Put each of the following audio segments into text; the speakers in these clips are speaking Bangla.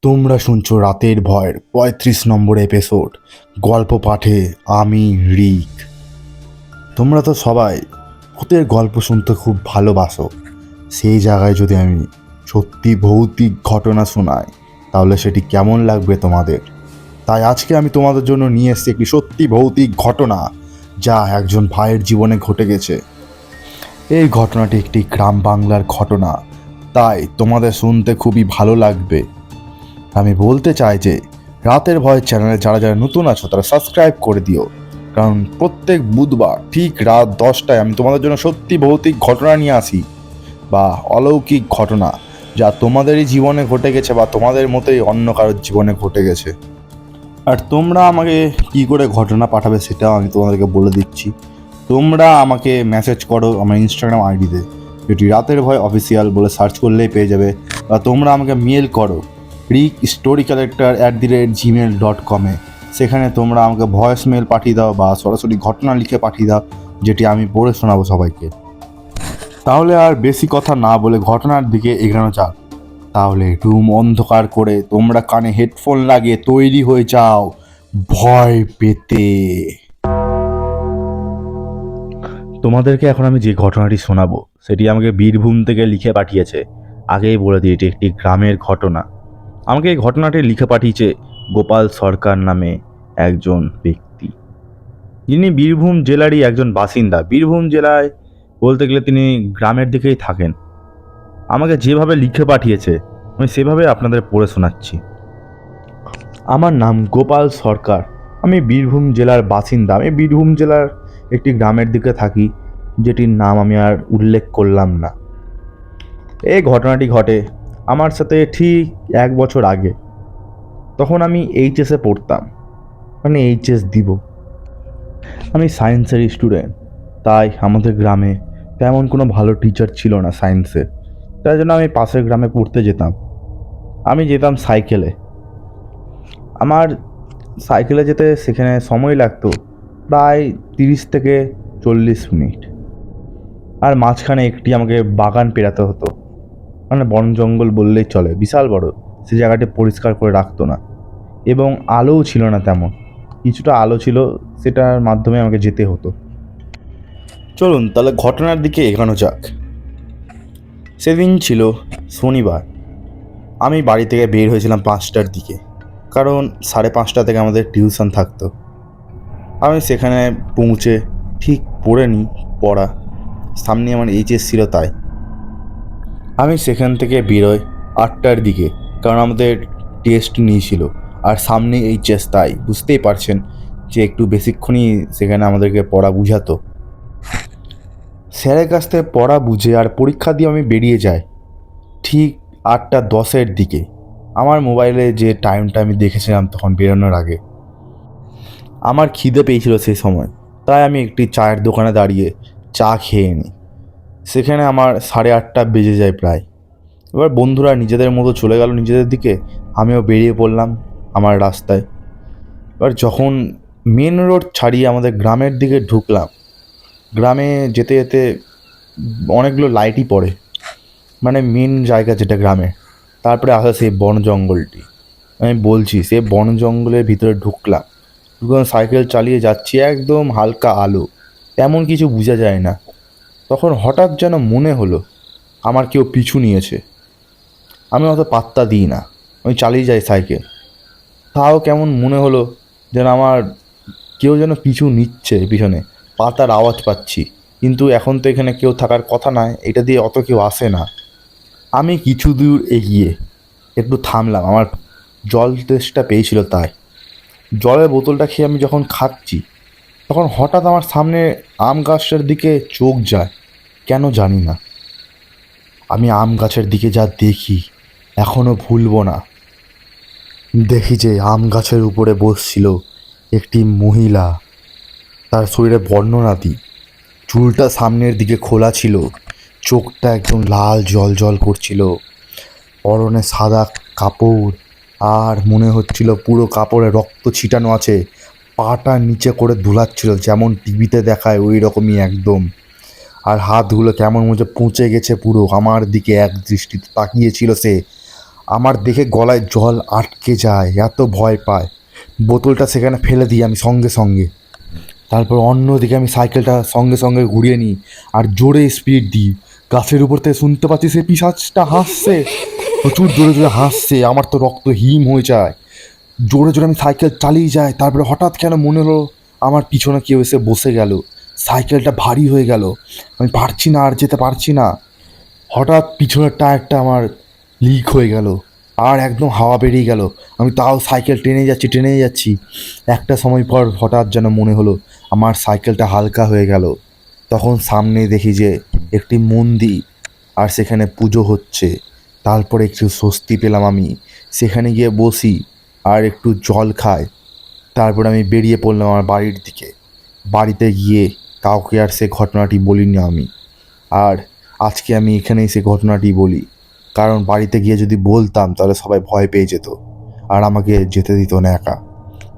তোমরা শুনছো রাতের ভয়ের ৩৫ নম্বর এপিসোড। গল্প পাঠে আমি রিক। তোমরা তো সবাই ভূতের গল্প শুনতে খুব ভালোবাসো। সেই জায়গায় যদি আমি সত্যি ভৌতিক ঘটনা শোনাই তাহলে সেটি কেমন লাগবে তোমাদের? তাই আজকে আমি তোমাদের জন্য নিয়ে এসেছি একটি সত্যি ভৌতিক ঘটনা, যা একজন ভাইয়ের জীবনে ঘটে গেছে। এই ঘটনাটি একটি গ্রাম বাংলার ঘটনা, তাই তোমাদের শুনতে খুবই ভালো লাগবে। আমি বলতে চাই যে রাতের ভয় চ্যানেলে যারা যারা নতুন আছো তারা সাবস্ক্রাইব করে দিও, কারণ প্রত্যেক বুধবার ঠিক রাত 10টায় আমি তোমাদের জন্য সত্যি ভৌতিক ঘটনা নিয়ে আসি, বা অলৌকিক ঘটনা যা তোমাদেরই জীবনে ঘটে গেছে বা তোমাদের মতোই অন্য কারোর জীবনে ঘটে গেছে। আর তোমরা আমাকে কি করে ঘটনা পাঠাবে সেটাও আমি তোমাদেরকে বলে দিচ্ছি। তোমরা আমাকে মেসেজ করো আমার ইনস্টাগ্রাম আইডিতে, যেটি রাতের ভয় অফিসিয়াল বলে সার্চ করলেই পেয়ে যাবে, বা তোমরা আমাকে মেল করো rickstorycollector@gmail.com-এ। সেখানে তোমরা আমাকে ভয়েস মেল পাঠিয়ে দাও বা সরাসরি ঘটনা লিখে পাঠিয়ে দাও, যেটি আমি পড়ে শোনাবো সবাইকে। তাহলে আর বেশি কথা না বলে ঘটনার দিকে এগোনো যাক। তাহলে রুম অন্ধকার করে তোমরা কানে হেডফোন লাগিয়ে তৈরি হয়ে যাও ভয় পেতে। তোমাদেরকে এখন আমি যে ঘটনাটি শোনাবো সেটি আমাকে বীরভূম থেকে লিখে পাঠিয়েছে। আগেই বলে দিই এটি একটি গ্রামের ঘটনা। আমাকে এই ঘটনাটি লিখে পাঠিয়েছে গোপাল সরকার নামে একজন ব্যক্তি, যিনি বীরভূম জেলারই একজন বাসিন্দা। বীরভূম জেলায় বলতে গেলে তিনি গ্রামের দিকেই থাকেন। আমাকে যেভাবে লিখে পাঠিয়েছে আমি সেভাবে আপনাদের পড়ে শোনাচ্ছি। আমার নাম গোপাল সরকার, আমি বীরভূম জেলার বাসিন্দা। আমি বীরভূম জেলার একটি গ্রামের দিকে থাকি, যেটির নাম আমি আর উল্লেখ করলাম না। এই ঘটনাটি ঘটে আমার সাথে ঠিক 1 বছর আগে। তখন আমি এইচএসে পড়তাম, মানে এইচএস দিব। আমি সায়েন্সের স্টুডেন্ট, তাই আমাদের গ্রামে তেমন কোনো ভালো টিচার ছিল না সায়েন্সে। তাই জন্য আমি পাশের গ্রামে পড়তে যেতাম। আমি যেতাম সাইকেলে। আমার সাইকেলে যেতে সেখানে সময় লাগতো প্রায় 30 থেকে 40 মিনিট। আর মাঝখানে একটি আমাকে বাগান পেরাতে হতো, মানে বন জঙ্গল বললেই চলে, বিশাল বড়। সে জায়গাটি পরিষ্কার করে রাখতো না, এবং আলোও ছিল না তেমন। কিছুটা আলো ছিল, সেটার মাধ্যমে আমাকে যেতে হতো। চলুন তাহলে ঘটনার দিকে এগোনো যাক। সেদিন ছিল শনিবার। আমি বাড়ি থেকে বের হয়েছিলাম 5টার দিকে, কারণ 5:30 থেকে আমাদের টিউশন থাকতো। আমি সেখানে পৌঁছে ঠিক পড়ে নিই পড়া, সামনে আমার এইচএস ছিল তাই। আমি সেখান থেকে বেরোই 8টার দিকে, কারণ আমাদের টেস্ট নিয়েছিল আর সামনে এইচএস, তাই বুঝতেই পারছেন যে একটু বেশিক্ষণই সেখানে আমাদেরকে পড়া বুঝাতো। স্যারের কাছ থেকে পড়া বুঝে আর পরীক্ষা দিয়ে আমি বেরিয়ে যাই ঠিক 8:10-এর দিকে। আমার মোবাইলে যে টাইমটা আমি দেখেছিলাম তখন বেরোনোর আগে, আমার খিদে পেয়েছিল সেই সময়, তাই আমি একটি চায়ের দোকানে দাঁড়িয়ে চা খেয়ে নিই। সেখানে আমার 8:30 বেজে যায় প্রায়। এবার বন্ধুরা নিজেদের মতো চলে গেল নিজেদের দিকে, আমিও বেরিয়ে পড়লাম আমার রাস্তায়। এবার যখন মেন রোড ছাড়িয়ে আমাদের গ্রামের দিকে ঢুকলাম, গ্রামে যেতে যেতে অনেকগুলো লাইটই পড়ে, মানে মেন জায়গা যেটা গ্রামে। তারপরে আসে সেই বন জঙ্গলটি। আমি বলছি সে বন জঙ্গলের ভিতরে ঢুকলাম, সাইকেল চালিয়ে যাচ্ছি, একদম হালকা আলো, তেমন কিছু বোঝা যায় না। তখন হঠাৎ যেন মনে হলো আমার কেউ পিছু নিয়েছে। আমি অত পাত্তা দিই না, আমি চালিয়ে যাই সাইকেল। তাও কেমন মনে হলো যেন আমার কেউ যেন পিছু নিচ্ছে, পিছনে পাতার আওয়াজ পাচ্ছি। কিন্তু এখন তো এখানে কেউ থাকার কথা নয়, এটা দিয়ে অত কেউ আসে না। আমি কিছু দূর এগিয়ে একটু থামলাম, আমার জল তেষ্টা পেয়েছিল তাই। জলের বোতলটা খেয়ে আমি যখন খাচ্ছি, তখন হঠাৎ আমার সামনে আম গাছটার দিকে চোখ যায়, কেন জানি না। আমি আম গাছের দিকে যা দেখি এখনও ভুলবো না। দেখি যে আম গাছের উপরে বসছিল একটি মহিলা। তার শরীরে বর্ণনাতি, চুলটা সামনের দিকে খোলা ছিল, চোখটা একদম লাল জল জল করছিল, পরনে সাদা কাপড়, আর মনে হচ্ছিল পুরো কাপড়ে রক্ত ছিটানো আছে। পাটা নিচে করে দুলাচ্ছিল, যেমন টিভিতে দেখায় ওই রকমই একদম। আর হাতগুলো কেমন মধ্যে পচে গেছে পুরো। আমার দিকে এক দৃষ্টিতে তাকিয়েছিল সে, আমার দেখে গলায় জল আটকে যায়, এত ভয় পায়। বোতলটা সেখানে ফেলে দিই আমি সঙ্গে সঙ্গে। তারপর অন্যদিকে আমি সাইকেলটা সঙ্গে সঙ্গে ঘুরিয়ে নিই আর জোরে স্পিড দিই। গাছের উপর থেকে শুনতে পাচ্ছি সে পিশাচটা হাসছে, প্রচুর জোরে জোরে হাসছে। আমার তো রক্ত হিম হয়ে যায়। জোরে জোরে আমি সাইকেল চালিয়ে যাই। তারপরে হঠাৎ কেন মনে হলো আমার পিছনে কেউ এসে বসে গেল। সাইকেলটা ভারী হয়ে গেল, আমি পারছি না, আর যেতে পারছি না। হঠাৎ পিছনের টায়ারটা আমার লিক হয়ে গেল আর একদম হাওয়া বেরিয়ে গেল। আমি তাও সাইকেল টেনে যাচ্ছি। একটা সময় পর হঠাৎ যেন মনে হলো আমার সাইকেলটা হালকা হয়ে গেল। তখন সামনে দেখি যে একটি মন্দির, আর সেখানে পুজো হচ্ছে। তারপরে একটু স্বস্তি পেলাম। আমি সেখানে গিয়ে বসি আর একটু জল খাই। তারপর আমি বেরিয়ে পড়লাম আমার বাড়ির দিকে। বাড়িতে গিয়ে কাউকে আর সে ঘটনাটি বলিনি আমি। আর আজকে আমি এখানেই সে ঘটনাটি বলি, কারণ বাড়িতে গিয়ে যদি বলতাম তাহলে সবাই ভয় পেয়ে যেত আর আমাকে যেতে দিত না একা।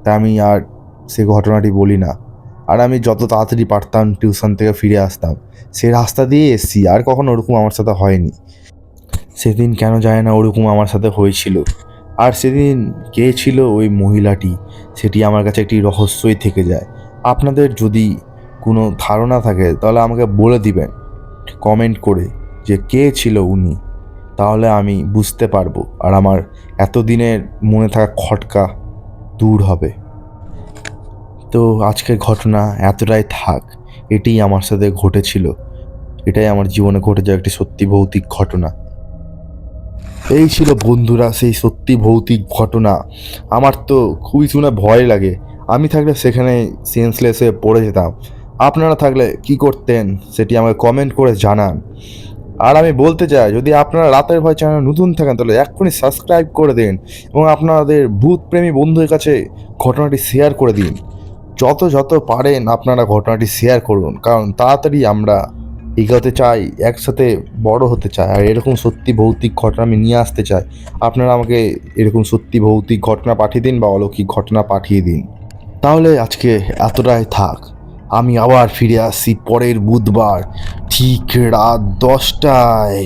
তাই আমি আর সে ঘটনাটি বলি না। আর আমি যত তাড়াতাড়ি পারতাম টিউশন থেকে ফিরে আসতাম। সে রাস্তা দিয়ে এসছি, আর কখনো ওরকম আমার সাথে হয়নি। সেদিন কেন যায় না ওরকম আমার সাথে হয়েছিল। আর সেদিন কে ছিল ওই মহিলাটি, সেটি আমার কাছে একটি রহস্যই থেকে যায়। আপনাদের যদি কোনো ধারণা থাকে তাহলে আমাকে বলে দিবেন কমেন্ট করে যে কে ছিল উনি, তাহলে আমি বুঝতে পারবো আর আমার এতদিনের মনে থাকা খটকা দূর হবে। তো আজকের ঘটনা এতটাই থাক। এটাই আমার সাথে ঘটেছিল, এটাই আমার জীবনে ঘটে যাওয়া একটি সত্যি ভৌতিক ঘটনা। এই ছিল বন্ধুরা সেই সত্যি ভৌতিক ঘটনা। আমার তো খুবই শুনে ভয় লাগে। আমি থাকলে সেখানে সেন্সলেস হয়ে পড়ে যেতাম। আপনারা থাকলে কি করতেন সেটি আমাকে কমেন্ট করে জানান। আর আমি বলতে চাই, যদি আপনারা রাতের ভয় চ্যানেল নতুন থাকেন তাহলে এক্ষুনি সাবস্ক্রাইব করে দিন এবং আপনাদের ভূতপ্রেমী বন্ধুদের কাছে ঘটনাটি শেয়ার করে দিন। যত যত পারেন আপনারা ঘটনাটি শেয়ার করুন, কারণ তাড়াতাড়ি আমরা এগোতে চাই, একসাথে বড় হতে চাই। আর এরকম সত্যি ভৌতিক ঘটনা আমি নিয়ে আসতে চাই। আপনারা আমাকে এরকম সত্যি ভৌতিক ঘটনা পাঠিয়ে দিন বা অলৌকিক ঘটনা পাঠিয়ে দিন। তাহলে আজকে এতটাই থাক। আমি আবার ফিরে আসছি পরের বুধবার ঠিক রাত 10টায়।